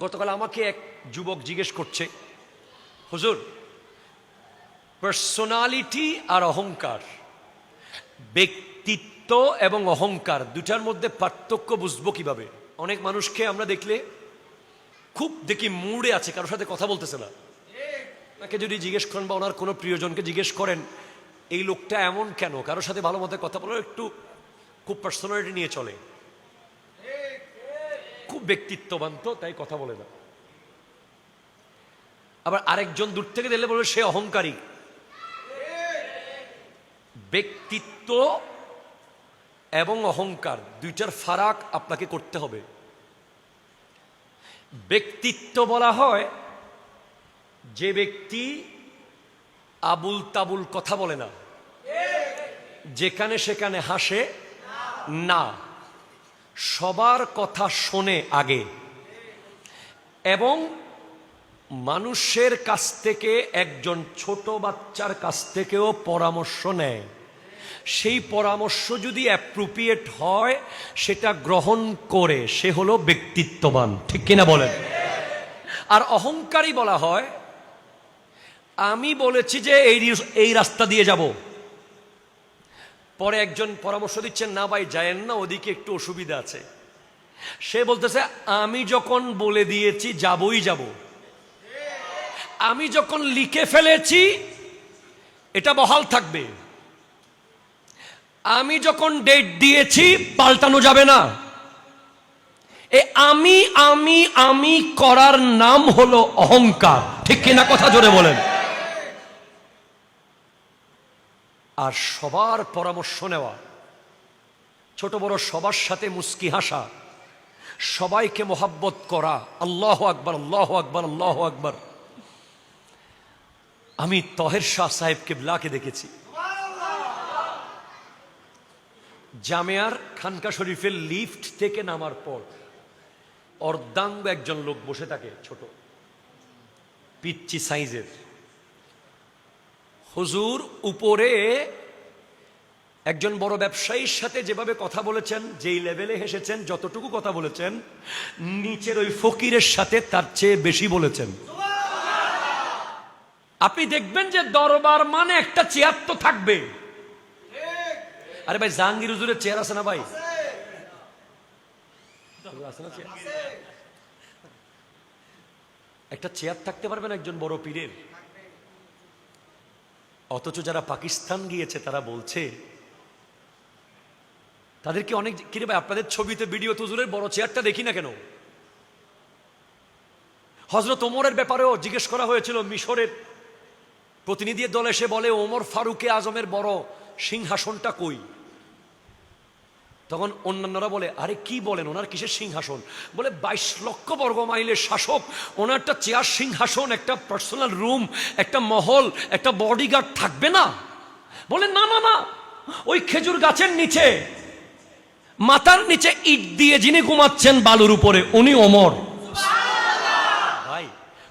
গতকাল আমাকে এক যুবক জিজ্ঞেস করছে, হুজুর, পার্সোনালিটি আর অহংকার, ব্যক্তিত্ব এবং অহংকার দুটার মধ্যে পার্থক্য বুঝবো কিভাবে? অনেক মানুষকে আমরা দেখলে খুব দেখি মুডে আছে, কারোর সাথে কথা বলতেছে না। তাকে যদি জিজ্ঞেস করেন বা ওনার কোনো প্রিয়জনকে জিজ্ঞেস করেন এই লোকটা এমন কেন, কারোর সাথে ভালো মতো কথা বলার একটু খুব পার্সোনালিটি নিয়ে চলে, খুব ব্যক্তিত্ববান, তো তাই কথা বলে না। আবার আরেকজন দূর থেকে দেখলে বলবে সে অহংকারী। ব্যক্তিত্ব এবং অহংকার দুইটার ফারাক আপনাকে করতে হবে। ব্যক্তিত্ব বলা হয় যে ব্যক্তি আবুল তাবুল কথা বলে না, যেখানে সেখানে হাসে না, সবার কথা শোনে আগে, এবং মানুষের কাছ থেকে, একজন ছোট বাচ্চার কাছ থেকেও পরামর্শ নেয়। সেই পরামর্শ যদি অ্যাপ্রোপ্রিয়েট হয় সেটা গ্রহণ করে, সে হলো ব্যক্তিত্ববান। ঠিক কিনা বলেন? আর অহংকারী বলা হয় আমি বলেছি যে এই রাস্তা দিয়ে যাব, পরে একজন পরামর্শ দিচ্ছেন, না ভাই যায়েন না, ওদিকে একটু অসুবিধা আছে। সে বলতেছে আমি যখন বলে দিয়েছি যাবই যাব, আমি যখন লিখে ফেলেছি এটা বহাল থাকবে, আমি যখন ডেট দিয়েছি পাল্টানো যাবে না। আমি আমি আমি করার নাম হলো অহংকার। ঠিক কিনা কথা জোরে বলেন? আর সবার পরামর্শ নেওয়া, ছোট বড় সবার সাথে মুস্কি হাসা, সবাইকে মোহাব্বত করা, আল্লাহু আকবার, আল্লাহু আকবার, আল্লাহু আকবার। আমি তহের শাহ সাহেব কিবলাকে দেখেছি জামিয়ার খানকা শরীফের লিফট থেকে নামার পর অর্ধাঙ্গ একজন লোক বসে থাকে, ছোট পিচ্চি সাইজের। হুজুর উপরে একজন বড় ব্যবসায়ীর সাথে যেভাবে কথা বলেছেন, যেই লেভেলে হেসেছেন, যতটুকু কথা বলেছেন, নিচের ওই ফকিরের সাথে তার চেয়ে বেশি বলেছেন। আপনি দেখবেন যে দরবার মানে একটা চেয়ার তো থাকবে। আরে ভাই জাহাঙ্গীর হুজুরের চেয়ার আছে না ভাই? একটা চেয়ার থাকতে পারবেন একজন বড় পীরের। অথচ যারা পাকিস্তান গিয়েছে তারা বলছে তাদেরকে অনেক, কিরে ভাই আপনাদের ছবিতে ভিডিও তো হুজুরের বড় চেয়ারটা দেখি না কেন? হযরত ওমরের ব্যাপারেও জিজ্ঞেস করা হয়েছিল, মিশরের প্রতিনিধি দল এসে বলে ওমর ফারুকে আজমের বড় সিংহাসনটা কই? তখন অন্যান্যরা বলে আরে কি বলেন, ওনার কিসের সিংহাসন? বলে 22 লক্ষ বর্গ মাইলের শাসক, ওনার একটা চেয়ার, সিংহাসন, একটা পার্সোনাল রুম, একটা মহল, একটা বডিগার্ড থাকবে না? বলে না না না, ওই খেজুর গাছের নিচে, মাথার নিচে ইট দিয়ে যিনি ঘুমাচ্ছেন বালুর উপরে, উনি ওমর। ভাই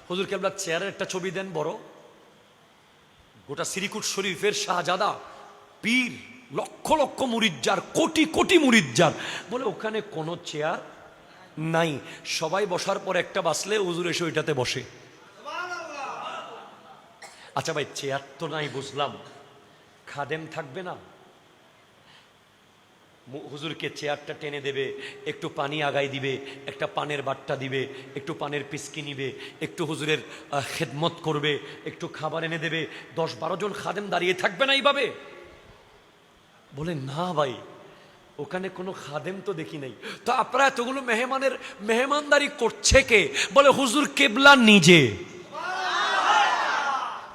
হুজুর কেবলা চেয়ারের একটা ছবি দেন বড়, গোটা শ্রীকুট শরীফের শাহজাদা পীর, লক্ষ লক্ষ মুরিজ্জার, কোটি কোটি মুরিজ্জার, বলে ওখানে কোনো চেয়ার নাই। সবাই বসার পর একটা বাসলে হুজুর এসে ওইটাতে বসে। আচ্ছা ভাই চেয়ার তো নাই বুঝলাম, খাদেম থাকবে না? হুজুরকে চেয়ারটা টেনে দেবে, একটু পানি আগাই দিবে, একটা পানের বাট্টা দিবে, একটু পানের পিসকি নিবে, একটু হুজুরের খেদমত করবে, একটু খাবার এনে দেবে। 10-12 জন খাদেম দাঁড়িয়ে থাকবে না এইভাবে? বলে না ভাই ওখানে কোনো খাদেম তো দেখি নাই। তো আপনারা এতগুলো মেহমানদারি করছে কে? বলে হুজুর কেবলা নিজে।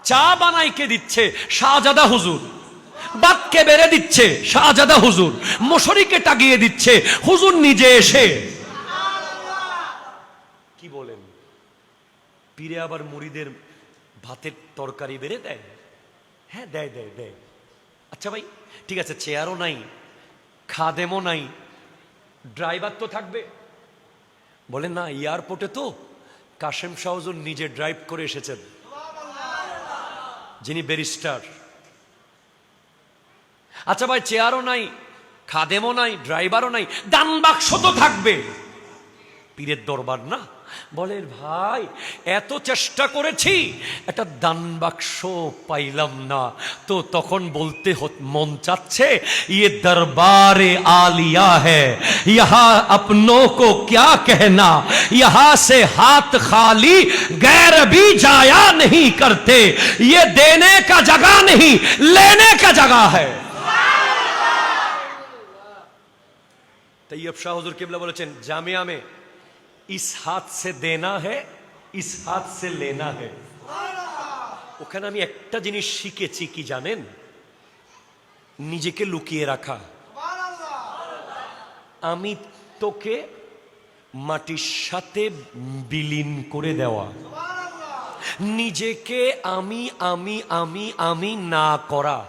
চা বানাই কে দিচ্ছে? শাহজাদা হুজুর। বাতকে বেড়ে দিচ্ছে শাহজাদা হুজুর। মশারিকে টাগিয়ে দিচ্ছে হুজুর নিজে এসে। কি বলেন? পীরে আবার মুরিদের ভাতের তরকারি বেড়ে দেয়? হ্যাঁ দেয় দেয় দেয়। আচ্ছা ভাই ঠিক আছে, চেয়ারও নাই, খাদেমও নাই, ড্রাইভার তো থাকবে? বলে না, এয়ারপোর্টে তো কাশেম শাহ হুজুর নিজে ড্রাইভ করে এসেছেন, যিনি ব্যারিস্টার। আচ্ছা ভাই চেয়ারও নাই, খাদেমও নাই, ড্রাইভারও নাই, দান বাক্স তো থাকবে। পীরের দরবার না, বলে ভাই এত চেষ্টা করেছি, একটা দান বাক্স পাইলাম না। তো তখন বলতে মন চাচ্ছে, ये दरबार आलिया है, यहाँ अपनों को क्या कहना, यहाँ से हाथ खाली गैर भी जाया नहीं करते, ये देने का जगह नहीं लेने का जगह है। तैयब शाह हुजूर किबला বলেছেন জামিয়া में इस हाथ से देना है, इस हाथ से लेना है। ওখানে আমি একটা জিনিস শিখেছি কি জানেন, নিজেকে লুকিয়ে রাখা। আমি তোকে মাটির সাথে বিলীন করে দেওয়া, নিজেকে আমি আমি আমি আমি না করা।